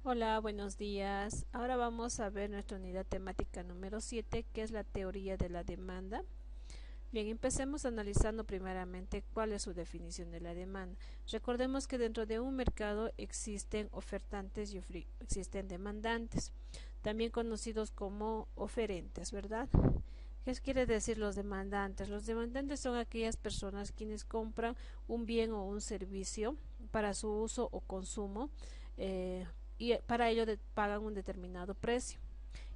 Hola, buenos días. Ahora vamos a ver nuestra unidad temática número 7, que es la teoría de la demanda. Bien, empecemos analizando primeramente cuál es su definición de la demanda. Recordemos que dentro de un mercado existen ofertantes y existen demandantes, también conocidos como oferentes, ¿verdad? ¿Qué quiere decir los demandantes? Los demandantes son aquellas personas quienes compran un bien o un servicio para su uso o consumo, eh, y para ello pagan un determinado precio.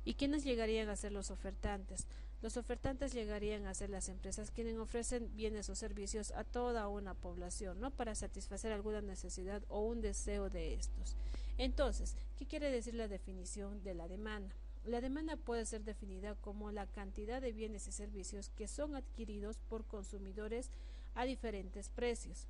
¿Y quiénes llegarían a ser los ofertantes? Los ofertantes llegarían a ser las empresas quienes ofrecen bienes o servicios a toda una población, ¿no? Para satisfacer alguna necesidad o un deseo de estos. Entonces, ¿qué quiere decir la definición de la demanda? La demanda puede ser definida como la cantidad de bienes y servicios que son adquiridos por consumidores a diferentes precios,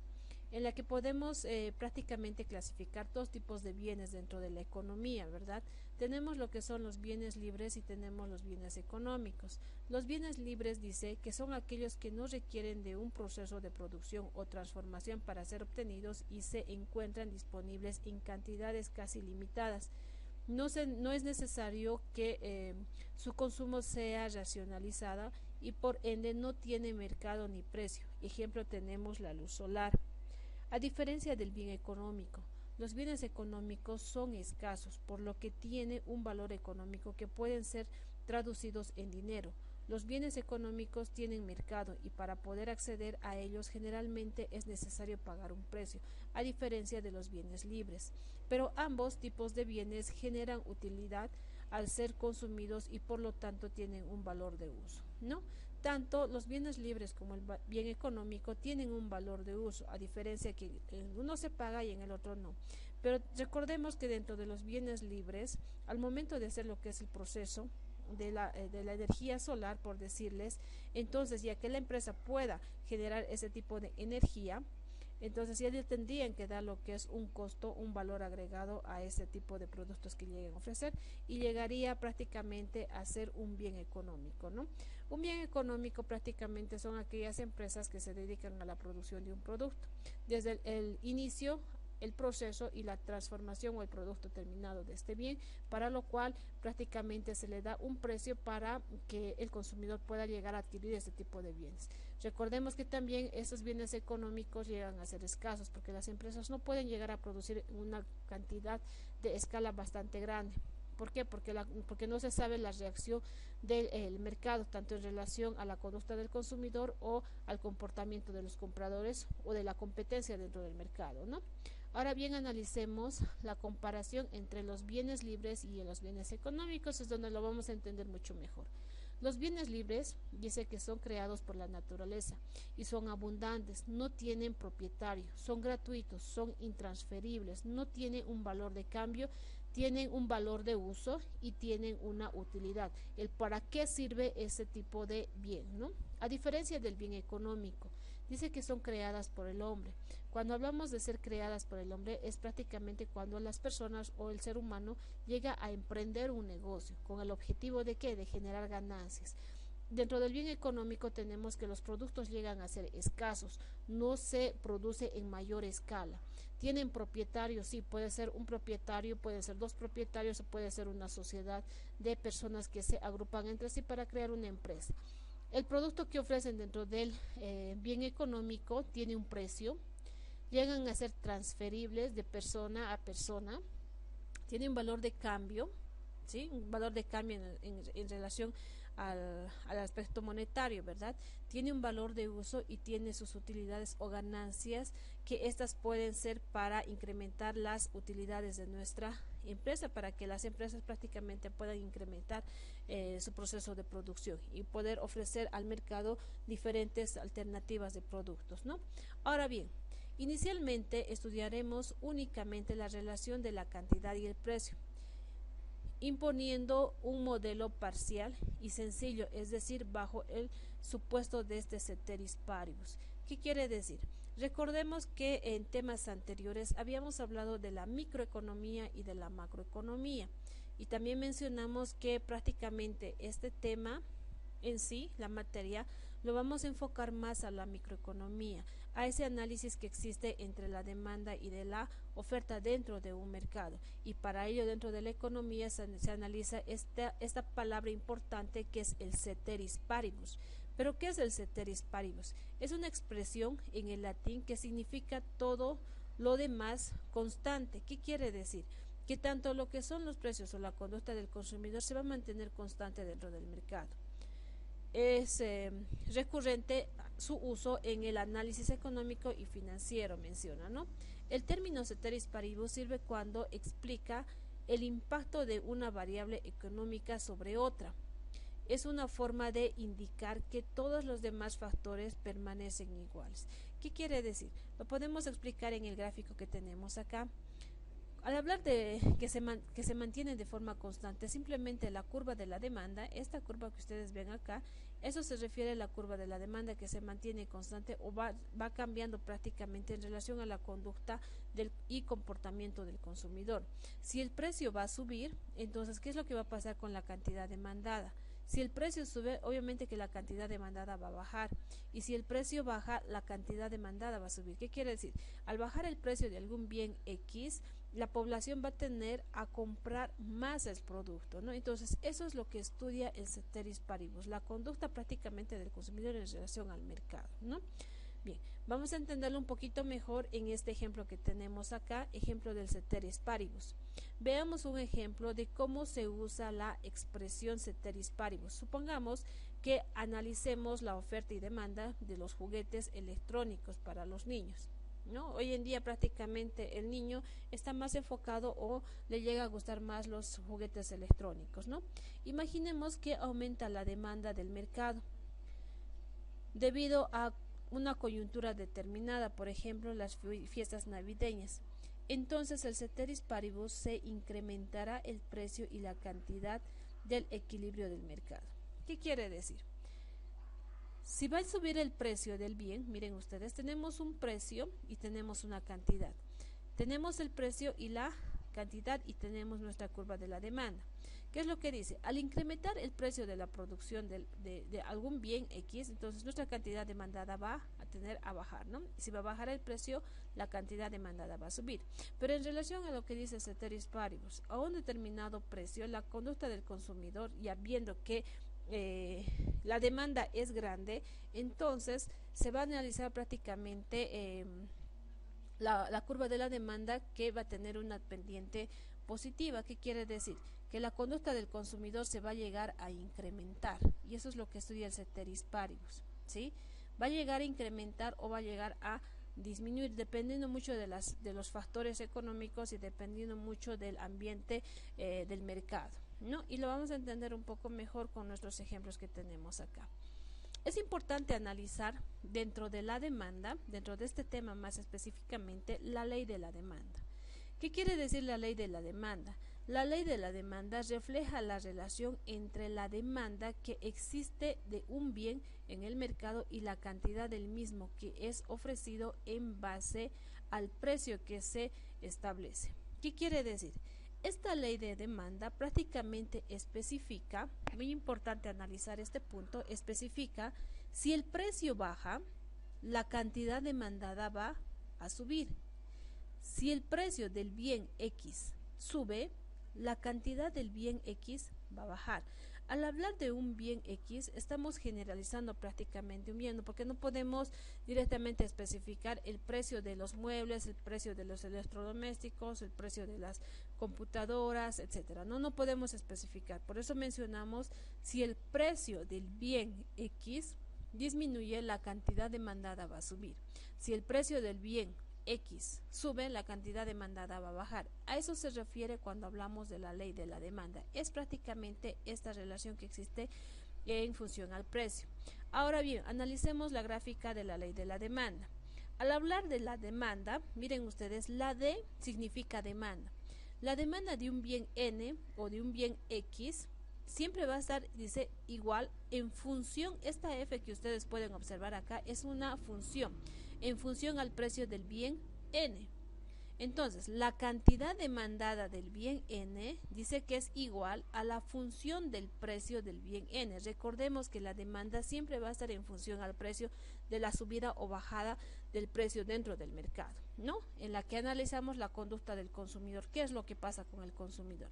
en la que podemos prácticamente clasificar dos tipos de bienes dentro de la economía, ¿verdad? Tenemos lo que son los bienes libres y tenemos los bienes económicos. Los bienes libres dice que son aquellos que no requieren de un proceso de producción o transformación para ser obtenidos y se encuentran disponibles en cantidades casi limitadas. No es necesario que su consumo sea racionalizado y por ende no tiene mercado ni precio. Ejemplo, tenemos la luz solar. A diferencia del bien económico, los bienes económicos son escasos, por lo que tiene un valor económico que pueden ser traducidos en dinero. Los bienes económicos tienen mercado y para poder acceder a ellos generalmente es necesario pagar un precio, a diferencia de los bienes libres. Pero ambos tipos de bienes generan utilidad al ser consumidos y por lo tanto tienen un valor de uso, ¿no? Tanto los bienes libres como el bien económico tienen un valor de uso, a diferencia que en uno se paga y en el otro no. Pero recordemos que dentro de los bienes libres, al momento de hacer lo que es el proceso de la energía solar, por decirles, entonces ya que la empresa pueda generar ese tipo de energía, entonces ya le tendrían que dar lo que es un costo, un valor agregado a ese tipo de productos que lleguen a ofrecer y llegaría prácticamente a ser un bien económico, ¿no? Un bien económico prácticamente son aquellas empresas que se dedican a la producción de un producto, desde el inicio, el proceso y la transformación o el producto terminado de este bien, para lo cual prácticamente se le da un precio para que el consumidor pueda llegar a adquirir este tipo de bienes. Recordemos que también esos bienes económicos llegan a ser escasos porque las empresas no pueden llegar a producir una cantidad de escala bastante grande. ¿Por qué? Porque no se sabe la reacción del mercado, tanto en relación a la conducta del consumidor o al comportamiento de los compradores o de la competencia dentro del mercado, ¿no? Ahora bien, analicemos la comparación entre los bienes libres y los bienes económicos, es donde lo vamos a entender mucho mejor. Los bienes libres dice que son creados por la naturaleza y son abundantes, no tienen propietario, son gratuitos, son intransferibles, no tienen un valor de cambio, tienen un valor de uso y tienen una utilidad. El para qué sirve ese tipo de bien, ¿no? A diferencia del bien económico, dice que son creadas por el hombre. Cuando hablamos de ser creadas por el hombre es prácticamente cuando las personas o el ser humano llega a emprender un negocio con el objetivo de qué, de generar ganancias. Dentro del bien económico tenemos que los productos llegan a ser escasos, no se produce en mayor escala. Tienen propietarios, sí, puede ser un propietario, puede ser dos propietarios o puede ser una sociedad de personas que se agrupan entre sí para crear una empresa. El producto que ofrecen dentro del bien económico tiene un precio, llegan a ser transferibles de persona a persona, tiene un valor de cambio, ¿sí? Un valor de cambio en relación al aspecto monetario, ¿verdad? Tiene un valor de uso y tiene sus utilidades o ganancias, que estas pueden ser para incrementar las utilidades de nuestra empresa, para que las empresas prácticamente puedan incrementar su proceso de producción y poder ofrecer al mercado diferentes alternativas de productos, ¿no? Ahora bien, inicialmente estudiaremos únicamente la relación de la cantidad y el precio, imponiendo un modelo parcial y sencillo, es decir, bajo el supuesto de este ceteris paribus. ¿Qué quiere decir? Recordemos que en temas anteriores habíamos hablado de la microeconomía y de la macroeconomía, y también mencionamos que prácticamente este tema en sí, la materia, lo vamos a enfocar más a la microeconomía. a ese análisis que existe entre la demanda y de la oferta dentro de un mercado. Y para ello, dentro de la economía se analiza esta palabra importante que es el ceteris paribus. ¿Pero qué es el ceteris paribus? Es una expresión en el latín que significa todo lo demás constante. ¿Qué quiere decir? Que tanto lo que son los precios o la conducta del consumidor se va a mantener constante dentro del mercado. Es recurrente su uso en el análisis económico y financiero, menciona, ¿no? El término ceteris paribus sirve cuando explica el impacto de una variable económica sobre otra. Es una forma de indicar que todos los demás factores permanecen iguales. ¿Qué quiere decir? Lo podemos explicar en el gráfico que tenemos acá. Al hablar de que se mantiene de forma constante, simplemente la curva de la demanda, esta curva que ustedes ven acá, eso se refiere a la curva de la demanda que se mantiene constante o va cambiando prácticamente en relación a la conducta y comportamiento del consumidor. Si el precio va a subir, entonces, ¿qué es lo que va a pasar con la cantidad demandada? Si el precio sube, obviamente que la cantidad demandada va a bajar, y si el precio baja, la cantidad demandada va a subir. ¿Qué quiere decir? Al bajar el precio de algún bien X, la población va a tener a comprar más el producto, ¿no? Entonces, eso es lo que estudia el ceteris paribus, la conducta prácticamente del consumidor en relación al mercado, ¿no? Bien, vamos a entenderlo un poquito mejor en este ejemplo que tenemos acá, ejemplo del ceteris paribus. Veamos un ejemplo de cómo se usa la expresión ceteris paribus. Supongamos que analicemos la oferta y demanda de los juguetes electrónicos para los niños, ¿no? Hoy en día prácticamente el niño está más enfocado o le llega a gustar más los juguetes electrónicos, ¿no? Imaginemos que aumenta la demanda del mercado debido a una coyuntura determinada, por ejemplo las fiestas navideñas. Entonces el ceteris paribus se incrementará el precio y la cantidad del equilibrio del mercado. ¿Qué quiere decir? Si va a subir el precio del bien, miren ustedes, tenemos un precio y tenemos una cantidad. Tenemos el precio y la cantidad y tenemos nuestra curva de la demanda. ¿Qué es lo que dice? Al incrementar el precio de la producción de algún bien X, entonces nuestra cantidad demandada va a tener a bajar, ¿no? Si va a bajar el precio, la cantidad demandada va a subir. Pero en relación a lo que dice ceteris paribus, a un determinado precio, la conducta del consumidor, ya viendo que la demanda es grande, entonces se va a analizar prácticamente la curva de la demanda, que va a tener una pendiente positiva. ¿Qué quiere decir? Que la conducta del consumidor se va a llegar a incrementar, y eso es lo que estudia el ceteris paribus, ¿sí? Va a llegar a incrementar o va a llegar a disminuir, dependiendo mucho de los factores económicos y dependiendo mucho del ambiente del mercado, ¿no? Y lo vamos a entender un poco mejor con nuestros ejemplos que tenemos acá. Es importante analizar dentro de la demanda, dentro de este tema más específicamente, la ley de la demanda. ¿Qué quiere decir la ley de la demanda? La ley de la demanda refleja la relación entre la demanda que existe de un bien en el mercado y la cantidad del mismo que es ofrecido en base al precio que se establece. ¿Qué quiere decir? Esta ley de demanda prácticamente especifica, muy importante analizar este punto, especifica si el precio baja, la cantidad demandada va a subir. Si el precio del bien X sube, la cantidad del bien X va a bajar. Al hablar de un bien X, estamos generalizando prácticamente un bien, porque no podemos directamente especificar el precio de los muebles, el precio de los electrodomésticos, el precio de las computadoras, etcétera. No podemos especificar. Por eso mencionamos si el precio del bien X disminuye, la cantidad demandada va a subir. Si el precio del bien X sube, la cantidad demandada va a bajar. A eso se refiere cuando hablamos de la ley de la demanda. Es prácticamente esta relación que existe en función al precio. Ahora bien, analicemos la gráfica de la ley de la demanda. Al hablar de la demanda, miren ustedes, la D significa demanda. La demanda de un bien N o de un bien X siempre va a estar, dice, igual en función, esta F que ustedes pueden observar acá es una función, en función al precio del bien N. Entonces, la cantidad demandada del bien N dice que es igual a la función del precio del bien N. Recordemos que la demanda siempre va a estar en función al precio de la subida o bajada del precio dentro del mercado, ¿no? En la que analizamos la conducta del consumidor, qué es lo que pasa con el consumidor.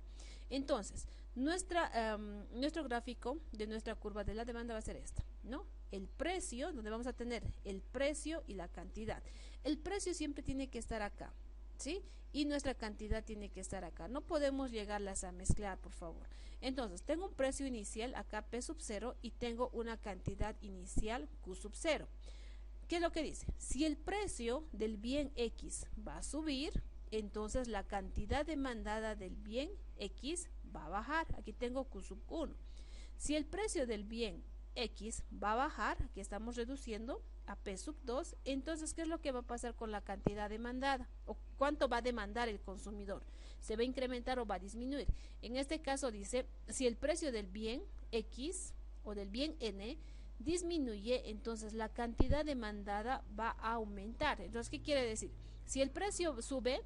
Entonces, nuestro gráfico de nuestra curva de la demanda va a ser esta, ¿no? El precio, donde vamos a tener el precio y la cantidad. El precio siempre tiene que estar acá, ¿sí? Y nuestra cantidad tiene que estar acá. No podemos llegarlas a mezclar, por favor. Entonces, tengo un precio inicial acá P sub 0 y tengo una cantidad inicial Q sub 0. ¿Qué es lo que dice? Si el precio del bien X va a subir, entonces la cantidad demandada del bien X va a bajar. Aquí tengo Q sub 1. Si el precio del bien X va a bajar, aquí estamos reduciendo a P sub 2, entonces ¿qué es lo que va a pasar con la cantidad demandada? ¿O cuánto va a demandar el consumidor? ¿Se va a incrementar o va a disminuir? En este caso dice, si el precio del bien X o del bien N disminuye, entonces la cantidad demandada va a aumentar. Entonces, ¿qué quiere decir? Si el precio sube,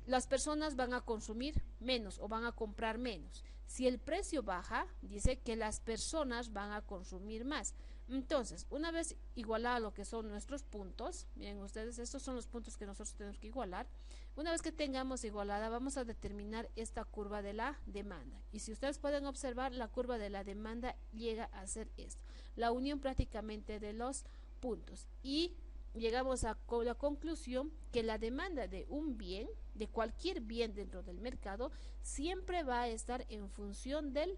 las personas van a consumir menos o van a comprar menos. Si el precio baja, dice que las personas van a consumir más. Entonces, una vez igualado lo que son nuestros puntos, miren ustedes, estos son los puntos que nosotros tenemos que igualar. Una vez que tengamos igualada, vamos a determinar esta curva de la demanda. Y si ustedes pueden observar, la curva de la demanda llega a ser esto, la unión prácticamente de los puntos. Y llegamos a la conclusión que la demanda de un bien, de cualquier bien dentro del mercado, siempre va a estar en función del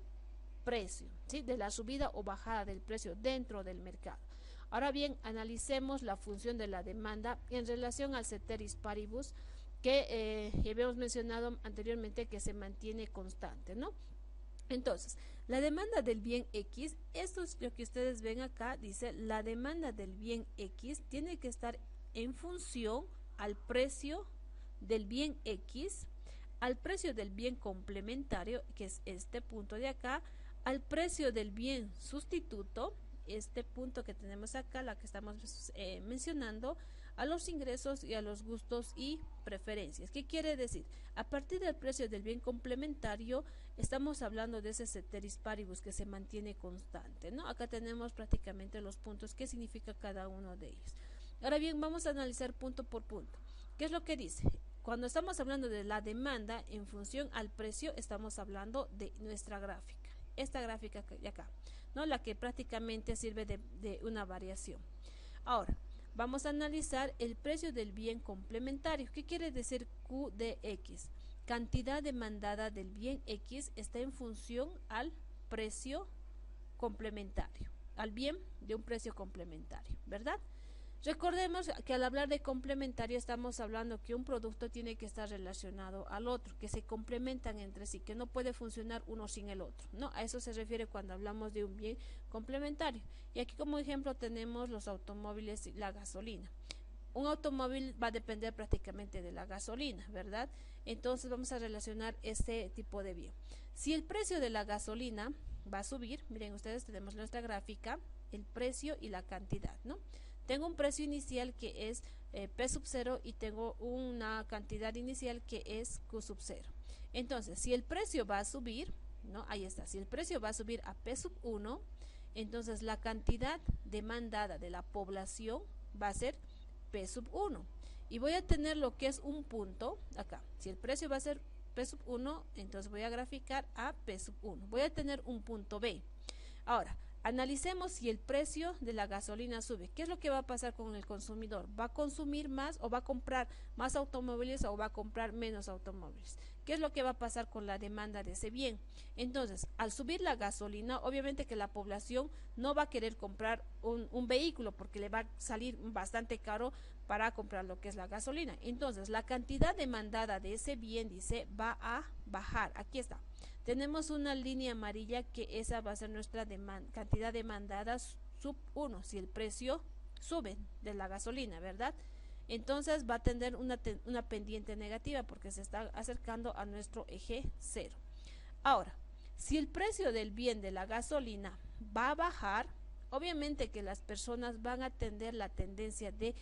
precio, ¿sí? De la subida o bajada del precio dentro del mercado. Ahora bien, analicemos la función de la demanda en relación al ceteris paribus que habíamos mencionado anteriormente, que se mantiene constante, ¿no? Entonces, la demanda del bien X, esto es lo que ustedes ven acá, dice, la demanda del bien X tiene que estar en función al precio del bien X, al precio del bien complementario, que es este punto de acá, al precio del bien sustituto, este punto que tenemos acá, la que estamos mencionando, a los ingresos y a los gustos y preferencias. ¿Qué quiere decir? A partir del precio del bien complementario estamos hablando de ese ceteris paribus que se mantiene constante, ¿no? Acá tenemos prácticamente los puntos, qué significa cada uno de ellos. Ahora bien, vamos a analizar punto por punto. ¿Qué es lo que dice? Cuando estamos hablando de la demanda en función al precio, estamos hablando de nuestra gráfica. Esta gráfica de acá, ¿no? La que prácticamente sirve de una variación. Ahora, vamos a analizar el precio del bien complementario. ¿Qué quiere decir Q de X? Cantidad demandada del bien X está en función al precio complementario, al bien de un precio complementario, ¿verdad? Recordemos que al hablar de complementario estamos hablando que un producto tiene que estar relacionado al otro, que se complementan entre sí, que no puede funcionar uno sin el otro, ¿no? A eso se refiere cuando hablamos de un bien complementario. Y aquí como ejemplo tenemos los automóviles y la gasolina. Un automóvil va a depender prácticamente de la gasolina, ¿verdad? Entonces vamos a relacionar este tipo de bien. Si el precio de la gasolina va a subir, miren ustedes, tenemos nuestra gráfica, el precio y la cantidad, ¿no? Tengo un precio inicial que es P sub 0 y tengo una cantidad inicial que es Q sub 0. Entonces, si el precio va a subir, ¿no? Ahí está, si el precio va a subir a P sub 1, entonces la cantidad demandada de la población va a ser P sub 1. Y voy a tener lo que es un punto acá. Si el precio va a ser P sub 1, entonces voy a graficar a P sub 1. Voy a tener un punto B. Ahora, analicemos si el precio de la gasolina sube. ¿Qué es lo que va a pasar con el consumidor? ¿Va a consumir más o va a comprar más automóviles o va a comprar menos automóviles? ¿Qué es lo que va a pasar con la demanda de ese bien? Entonces, al subir la gasolina, obviamente que la población no va a querer comprar un vehículo porque le va a salir bastante caro para comprar lo que es la gasolina. Entonces, la cantidad demandada de ese bien, dice, va a bajar. Aquí está. Tenemos una línea amarilla que esa va a ser nuestra cantidad demandada sub 1, si el precio sube de la gasolina, ¿verdad? Entonces va a tener una pendiente negativa porque se está acercando a nuestro eje 0. Ahora, si el precio del bien de la gasolina va a bajar, obviamente que las personas van a tener la tendencia de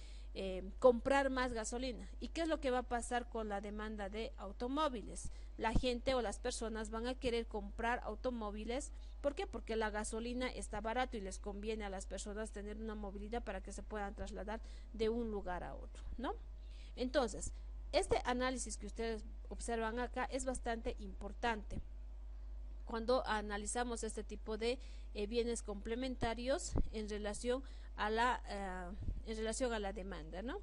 comprar más gasolina. ¿Y qué es lo que va a pasar con la demanda de automóviles? La gente o las personas van a querer comprar automóviles. ¿Por qué? Porque la gasolina está barato y les conviene a las personas tener una movilidad para que se puedan trasladar de un lugar a otro, ¿no? Entonces, este análisis que ustedes observan acá es bastante importante cuando analizamos este tipo de bienes complementarios en relación a la demanda, ¿no?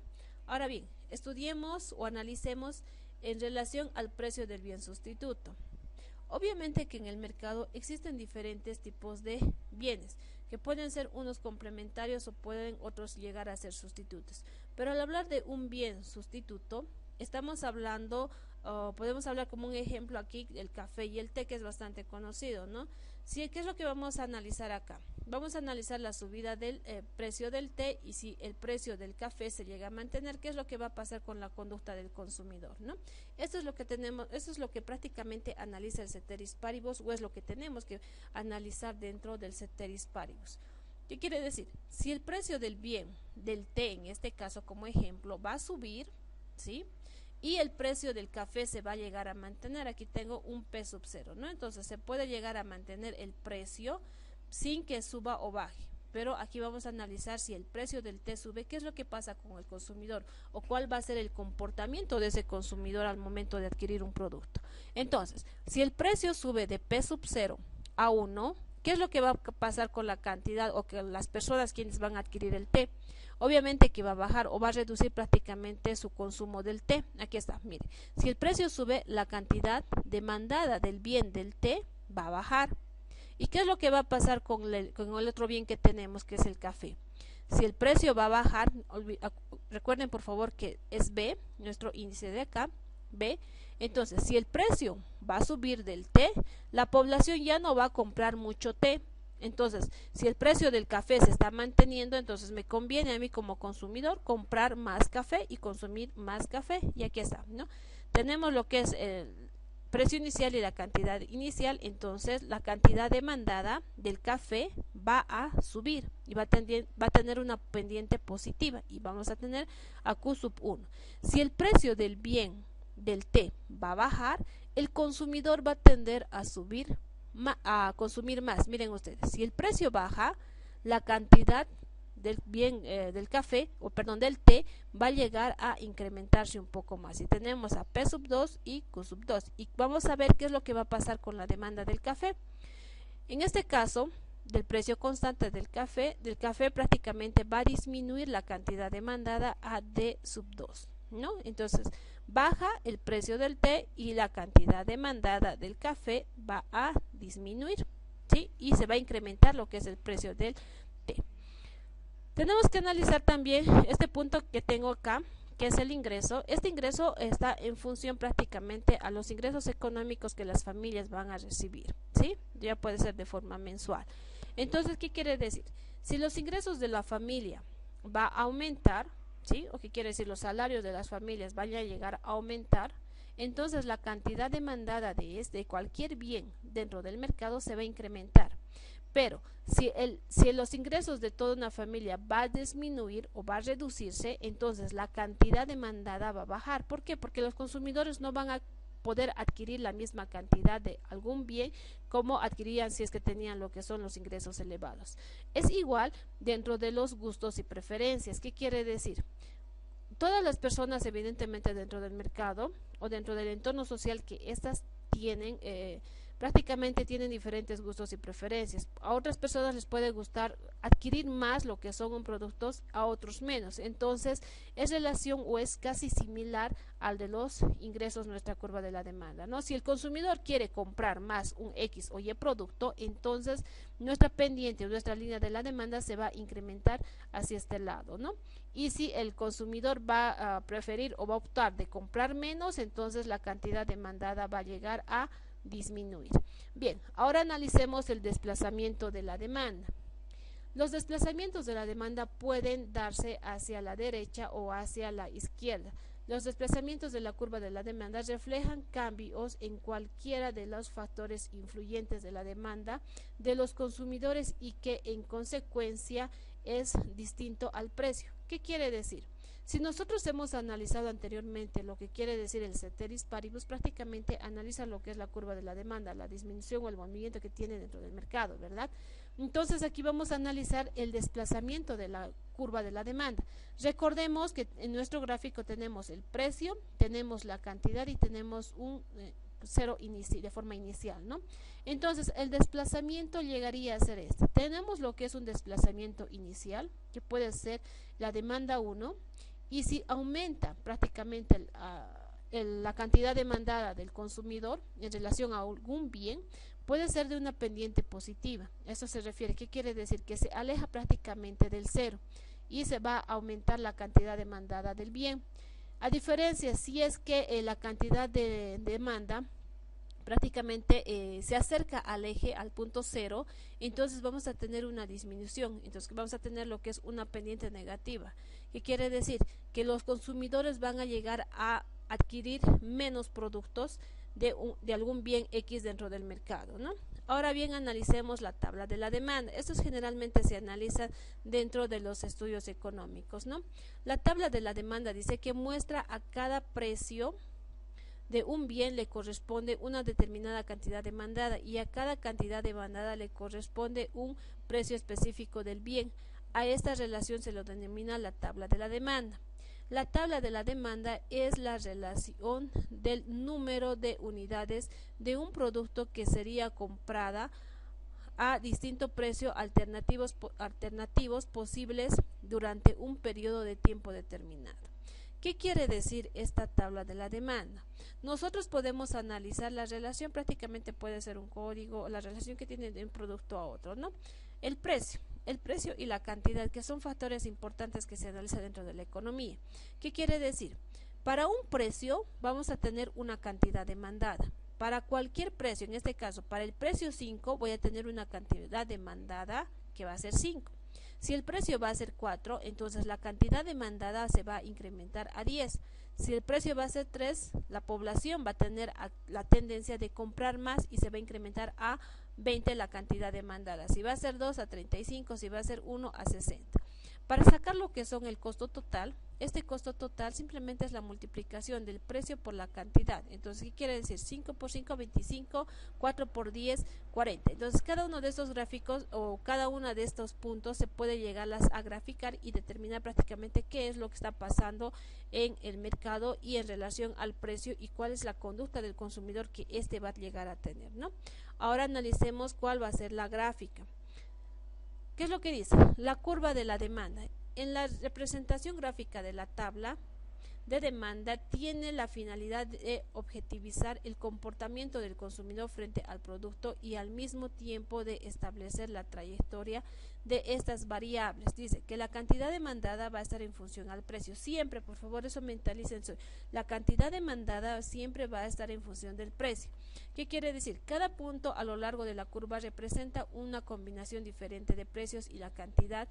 Ahora bien, estudiemos o analicemos en relación al precio del bien sustituto. Obviamente que en el mercado existen diferentes tipos de bienes que pueden ser unos complementarios o pueden otros llegar a ser sustitutos. Pero al hablar de un bien sustituto, estamos hablando, podemos hablar como un ejemplo aquí, el café y el té, que es bastante conocido, ¿no? ¿Qué es lo que vamos a analizar acá? Vamos a analizar la subida del precio del té y si el precio del café se llega a mantener, ¿qué es lo que va a pasar con la conducta del consumidor, ¿no? Esto es lo que tenemos, esto es lo que prácticamente analiza el ceteris paribus, o es lo que tenemos que analizar dentro del ceteris paribus. ¿Qué quiere decir? Si el precio del bien, del té en este caso como ejemplo, va a subir, ¿sí?, y el precio del café se va a llegar a mantener, aquí tengo un P sub 0, ¿no? Entonces se puede llegar a mantener el precio sin que suba o baje, pero aquí vamos a analizar si el precio del té sube, qué es lo que pasa con el consumidor o cuál va a ser el comportamiento de ese consumidor al momento de adquirir un producto. Entonces, si el precio sube de P sub 0 a 1, ¿qué es lo que va a pasar con la cantidad o que las personas quienes van a adquirir el té? Obviamente que va a bajar o va a reducir prácticamente su consumo del té. Aquí está, mire, si el precio sube, la cantidad demandada del bien del té va a bajar. ¿Y qué es lo que va a pasar con el otro bien que tenemos, que es el café? Si el precio va a bajar, recuerden por favor que es B, nuestro índice de acá, B. Entonces, si el precio va a subir del té, la población ya no va a comprar mucho té. Entonces, si el precio del café se está manteniendo, entonces me conviene a mí como consumidor comprar más café y consumir más café. Y aquí está, ¿no? Tenemos lo que es el precio inicial y la cantidad inicial. Entonces, la cantidad demandada del café va a subir y va a tener una pendiente positiva y vamos a tener a Q sub 1. Si el precio del bien del té va a bajar, el consumidor va a tender a consumir más. Miren ustedes, si el precio baja, la cantidad del bien del café, o perdón, del té, va a llegar a incrementarse un poco más. Y tenemos a P sub 2 y Q sub 2. Y vamos a ver qué es lo que va a pasar con la demanda del café. En este caso, del precio constante del café prácticamente va a disminuir la cantidad demandada a D sub 2, ¿no? Entonces, baja el precio del té y la cantidad demandada del café va a disminuir, ¿sí? Y se va a incrementar lo que es el precio del té. Tenemos que analizar también este punto que tengo acá, que es el ingreso. Este ingreso está en función prácticamente a los ingresos económicos que las familias van a recibir, ¿sí? Ya puede ser de forma mensual. Entonces, ¿qué quiere decir? Si los ingresos de la familia va a aumentar, ¿sí? O qué quiere decir, los salarios de las familias van a llegar a aumentar, entonces la cantidad demandada de cualquier bien dentro del mercado se va a incrementar. Pero si los ingresos de toda una familia va a disminuir o va a reducirse, entonces la cantidad demandada va a bajar. ¿Por qué? Porque los consumidores no van a poder adquirir la misma cantidad de algún bien como adquirían si es que tenían lo que son los ingresos elevados. Es igual dentro de los gustos y preferencias. ¿Qué quiere decir? Todas las personas, evidentemente, dentro del mercado o dentro del entorno social que éstas tienen, prácticamente tienen diferentes gustos y preferencias. A otras personas les puede gustar adquirir más lo que son productos, a otros menos. Entonces, es relación o es casi similar al de los ingresos, nuestra curva de la demanda, ¿no? Si el consumidor quiere comprar más un X o Y producto, entonces nuestra pendiente o nuestra línea de la demanda se va a incrementar hacia este lado, ¿no? Y si el consumidor va a preferir o va a optar de comprar menos, entonces la cantidad demandada va a llegar a disminuir. Bien, ahora analicemos el desplazamiento de la demanda. Los desplazamientos de la demanda pueden darse hacia la derecha o hacia la izquierda. Los desplazamientos de la curva de la demanda reflejan cambios en cualquiera de los factores influyentes de la demanda de los consumidores y que en consecuencia es distinto al precio. ¿Qué quiere decir? Si nosotros hemos analizado anteriormente lo que quiere decir el ceteris paribus, prácticamente analiza lo que es la curva de la demanda, la disminución o el movimiento que tiene dentro del mercado, ¿verdad? Entonces aquí vamos a analizar el desplazamiento de la curva de la demanda. Recordemos que en nuestro gráfico tenemos el precio, tenemos la cantidad y tenemos un cero de forma inicial, ¿no? Entonces el desplazamiento llegaría a ser este. Tenemos lo que es un desplazamiento inicial, que puede ser la demanda 1, y si aumenta prácticamente la cantidad demandada del consumidor en relación a algún bien, puede ser de una pendiente positiva. Eso se refiere, ¿qué quiere decir? Que se aleja prácticamente del cero y se va a aumentar la cantidad demandada del bien. A diferencia, si es que la cantidad de demanda prácticamente se acerca al eje, al punto cero, entonces vamos a tener una disminución, entonces vamos a tener lo que es una pendiente negativa, que quiere decir que los consumidores van a llegar a adquirir menos productos de algún bien X dentro del mercado, ¿no? Ahora bien, analicemos la tabla de la demanda. Esto generalmente se analiza dentro de los estudios económicos, ¿no? La tabla de la demanda dice que muestra a cada precio de un bien le corresponde una determinada cantidad demandada y a cada cantidad demandada le corresponde un precio específico del bien. A esta relación se lo denomina la tabla de la demanda. La tabla de la demanda es la relación del número de unidades de un producto que sería comprada a distinto precio alternativos posibles durante un periodo de tiempo determinado. ¿Qué quiere decir esta tabla de la demanda? Nosotros podemos analizar la relación, prácticamente puede ser un código, la relación que tiene de un producto a otro, ¿no? El precio y la cantidad, que son factores importantes que se analizan dentro de la economía. ¿Qué quiere decir? Para un precio vamos a tener una cantidad demandada. Para cualquier precio, en este caso, para el precio 5 voy a tener una cantidad demandada que va a ser 5. Si el precio va a ser 4, entonces la cantidad demandada se va a incrementar a 10. Si el precio va a ser 3, la población va a tener la tendencia de comprar más y se va a incrementar a 20 la cantidad demandada. Si va a ser 2, a 35, si va a ser 1, a 60. Para sacar lo que son el costo total, este costo total simplemente es la multiplicación del precio por la cantidad. Entonces, ¿qué quiere decir? 5 por 5, 25, 4 por 10, 40. Entonces, cada uno de estos gráficos o cada uno de estos puntos se puede llegarlas a graficar y determinar prácticamente qué es lo que está pasando en el mercado y en relación al precio y cuál es la conducta del consumidor que éste va a llegar a tener, ¿no? Ahora analicemos cuál va a ser la gráfica. ¿Qué es lo que dice? La curva de la demanda. En la representación gráfica de la tabla de demanda tiene la finalidad de objetivizar el comportamiento del consumidor frente al producto y al mismo tiempo de establecer la trayectoria de estas variables. Dice que la cantidad demandada va a estar en función al precio. Siempre, por favor, eso mentalicen. La cantidad demandada siempre va a estar en función del precio. ¿Qué quiere decir? Cada punto a lo largo de la curva representa una combinación diferente de precios y la cantidad.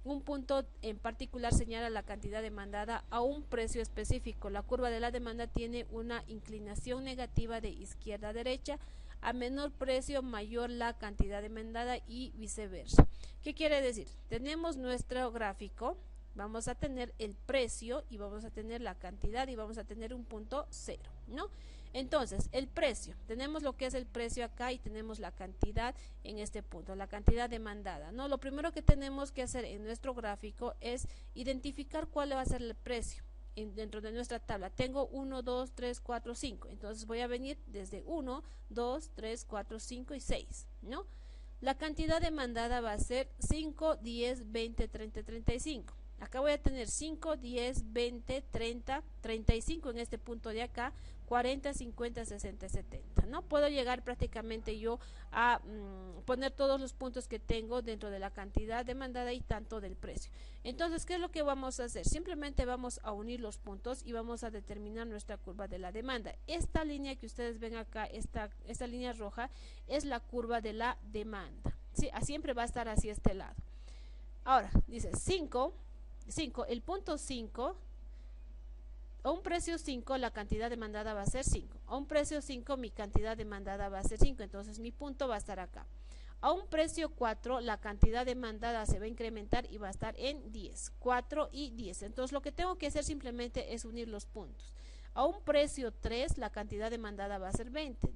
Un punto en particular señala la cantidad demandada a un precio específico. La curva de la demanda tiene una inclinación negativa de izquierda a derecha. A menor precio, mayor la cantidad demandada y viceversa. ¿Qué quiere decir? Tenemos nuestro gráfico, vamos a tener el precio y vamos a tener la cantidad y vamos a tener un punto cero, ¿no? Entonces, el precio, tenemos lo que es el precio acá y tenemos la cantidad en este punto, la cantidad demandada, ¿no? Lo primero que tenemos que hacer en nuestro gráfico es identificar cuál va a ser el precio dentro de nuestra tabla. Tengo 1, 2, 3, 4, 5, entonces voy a venir desde 1, 2, 3, 4, 5 y 6, ¿no? La cantidad demandada va a ser 5, 10, 20, 30, 35. Acá voy a tener 5, 10, 20, 30, 35 en este punto de acá, 40, 50, 60, 70, ¿no? Puedo llegar prácticamente yo a poner todos los puntos que tengo dentro de la cantidad demandada y tanto del precio. Entonces, ¿qué es lo que vamos a hacer? Simplemente vamos a unir los puntos y vamos a determinar nuestra curva de la demanda. Esta línea que ustedes ven acá, esta línea roja, es la curva de la demanda. ¿Sí? Siempre va a estar hacia este lado. Ahora, dice 5, el punto 5, a un precio 5 la cantidad demandada va a ser 5, a un precio 5 mi cantidad demandada va a ser 5, entonces mi punto va a estar acá. A un precio 4, la cantidad demandada se va a incrementar y va a estar en 10, 4 y 10. Entonces lo que tengo que hacer simplemente es unir los puntos. A un precio 3, la cantidad demandada va a ser 20.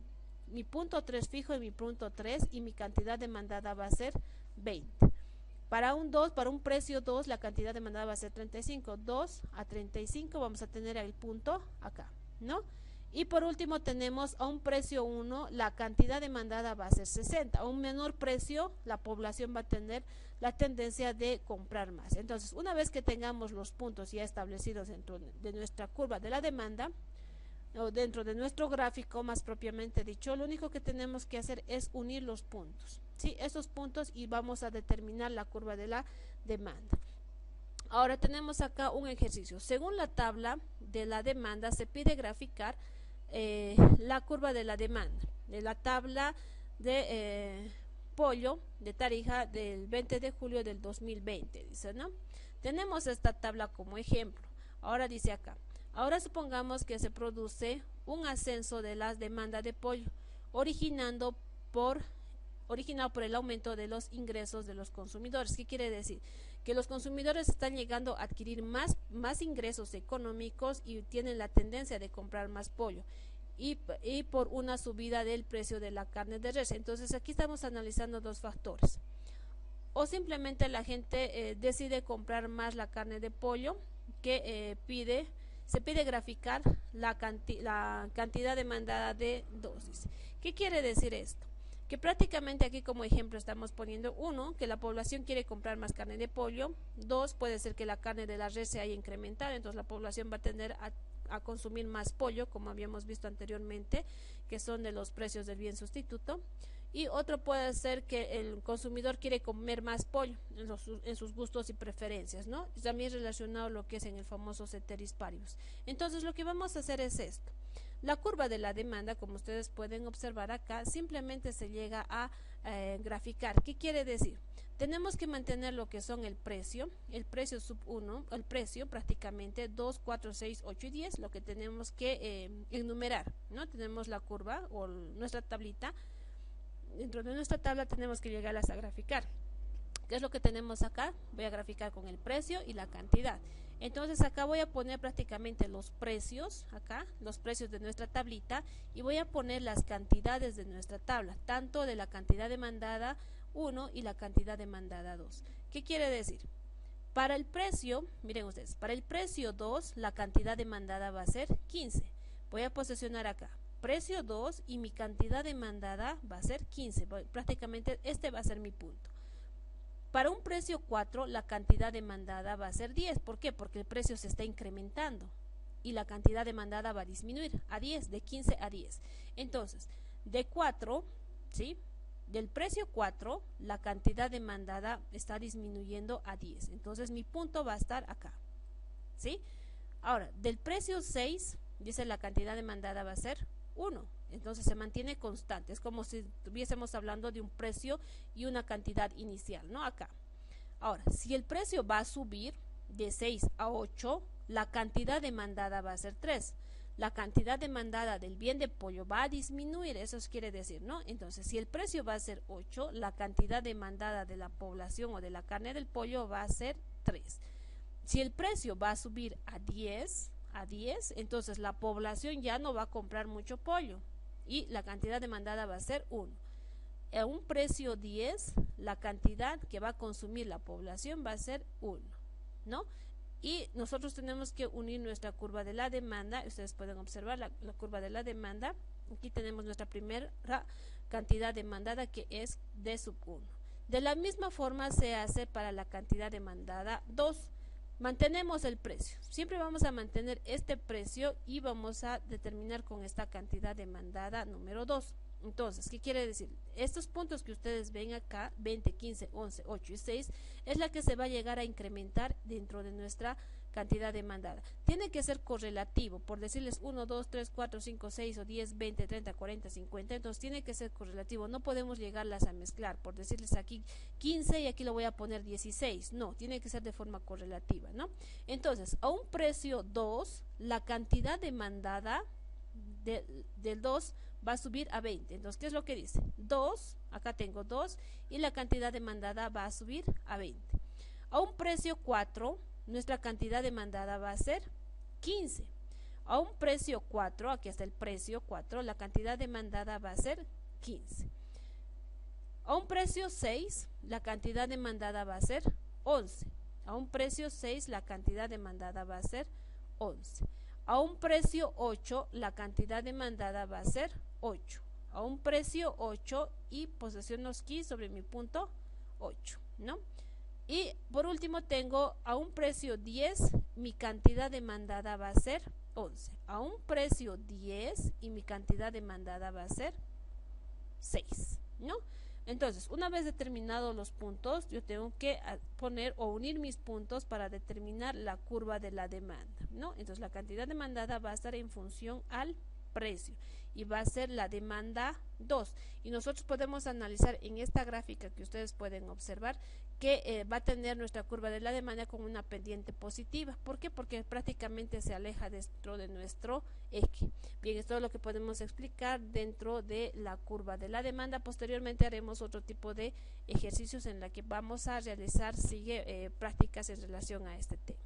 Mi punto 3 fijo y mi punto 3 y mi cantidad demandada va a ser 20. Para un precio 2, la cantidad demandada va a ser 35. 2 a 35 vamos a tener el punto acá, ¿no? Y por último tenemos a un precio 1, la cantidad demandada va a ser 60. A un menor precio, la población va a tener la tendencia de comprar más. Entonces, una vez que tengamos los puntos ya establecidos dentro de nuestra curva de la demanda, o dentro de nuestro gráfico más propiamente dicho, lo único que tenemos que hacer es unir los puntos, ¿sí? Esos puntos, y vamos a determinar la curva de la demanda. Ahora tenemos acá un ejercicio. Según la tabla de la demanda, se pide graficar la curva de la demanda de la tabla de pollo de Tarija del 20 de julio del 2020, dice, ¿no? Tenemos esta tabla como ejemplo. Ahora dice acá, ahora supongamos que se produce un ascenso de las demandas de pollo, originado por el aumento de los ingresos de los consumidores. ¿Qué quiere decir? Que los consumidores están llegando a adquirir más ingresos económicos y tienen la tendencia de comprar más pollo, y por una subida del precio de la carne de res. Entonces aquí estamos analizando dos factores. O simplemente la gente decide comprar más la carne de pollo, que se pide graficar la cantidad demandada de dosis. ¿Qué quiere decir esto? Que prácticamente aquí como ejemplo estamos poniendo, 1, que la población quiere comprar más carne de pollo. 2, puede ser que la carne de la res se haya incrementado, entonces la población va a tender a consumir más pollo, como habíamos visto anteriormente, que son de los precios del bien sustituto. Y otro puede ser que el consumidor quiere comer más pollo en sus gustos y preferencias, ¿no? También relacionado a lo que es en el famoso ceteris paribus. Entonces lo que vamos a hacer es esto. La curva de la demanda, como ustedes pueden observar acá, simplemente se llega a graficar. ¿Qué quiere decir? Tenemos que mantener lo que son el precio sub 1, el precio prácticamente 2, 4, 6, 8 y 10, lo que tenemos que enumerar, ¿no? Tenemos la curva o nuestra tablita. Dentro de nuestra tabla tenemos que llegarlas a graficar. ¿Qué es lo que tenemos acá? Voy a graficar con el precio y la cantidad. Entonces acá voy a poner prácticamente los precios, acá, los precios de nuestra tablita, y voy a poner las cantidades de nuestra tabla, tanto de la cantidad demandada 1 y la cantidad demandada 2. ¿Qué quiere decir? Para el precio, miren ustedes, para el precio 2, la cantidad demandada va a ser 15. Voy a posicionar acá, precio 2 y mi cantidad demandada va a ser 15. Prácticamente este va a ser mi punto. Para un precio 4, la cantidad demandada va a ser 10. ¿Por qué? Porque el precio se está incrementando y la cantidad demandada va a disminuir a 10, de 15 a 10. Entonces, de 4, ¿sí? Del precio 4, la cantidad demandada está disminuyendo a 10. Entonces, mi punto va a estar acá, ¿sí? Ahora, del precio 6, dice la cantidad demandada va a ser 1. Entonces se mantiene constante, es como si estuviésemos hablando de un precio y una cantidad inicial, ¿no? Acá. Ahora, si el precio va a subir de 6 a 8, la cantidad demandada va a ser 3. La cantidad demandada del bien de pollo va a disminuir, eso quiere decir, ¿no? Entonces, si el precio va a ser 8, la cantidad demandada de la población o de la carne del pollo va a ser 3. Si el precio va a subir a 10, entonces la población ya no va a comprar mucho pollo y la cantidad demandada va a ser 1. A un precio 10, la cantidad que va a consumir la población va a ser 1, ¿no? Y nosotros tenemos que unir nuestra curva de la demanda. Ustedes pueden observar la curva de la demanda. Aquí tenemos nuestra primera cantidad demandada, que es D sub 1. De la misma forma se hace para la cantidad demandada 2. Mantenemos el precio, siempre vamos a mantener este precio y vamos a determinar con esta cantidad demandada número 2. Entonces, ¿qué quiere decir? Estos puntos que ustedes ven acá, 20, 15, 11, 8 y 6, es la que se va a llegar a incrementar dentro de nuestra cantidad demandada. Tiene que ser correlativo, por decirles 1, 2, 3, 4, 5, 6 o 10, 20, 30, 40, 50, entonces tiene que ser correlativo, no podemos llegarlas a mezclar, por decirles aquí 15 y aquí lo voy a poner 16, no, tiene que ser de forma correlativa, ¿no? Entonces, a un precio 2, la cantidad demandada del 2 va a subir a 20. Entonces, ¿qué es lo que dice? 2, acá tengo 2 y la cantidad demandada va a subir a 20. A un precio 4, nuestra cantidad demandada va a ser 15. A un precio 4, aquí está el precio 4, la cantidad demandada va a ser 15. A un precio 6, la cantidad demandada va a ser 11. A un precio 6, la cantidad demandada va a ser 11. A un precio 8, la cantidad demandada va a ser 8. A un precio 8 y posesionos key sobre mi punto 8, ¿no? Y por último tengo a un precio 10, mi cantidad demandada va a ser 11. A un precio 10 y mi cantidad demandada va a ser 6, ¿no? Entonces, una vez determinados los puntos, yo tengo que poner o unir mis puntos para determinar la curva de la demanda, ¿no? Entonces, la cantidad demandada va a estar en función al precio y va a ser la demanda 2. Y nosotros podemos analizar en esta gráfica que ustedes pueden observar que va a tener nuestra curva de la demanda con una pendiente positiva. ¿Por qué? Porque prácticamente se aleja dentro de nuestro eje. Bien, esto es lo que podemos explicar dentro de la curva de la demanda. Posteriormente haremos otro tipo de ejercicios en la que vamos a realizar prácticas en relación a este tema.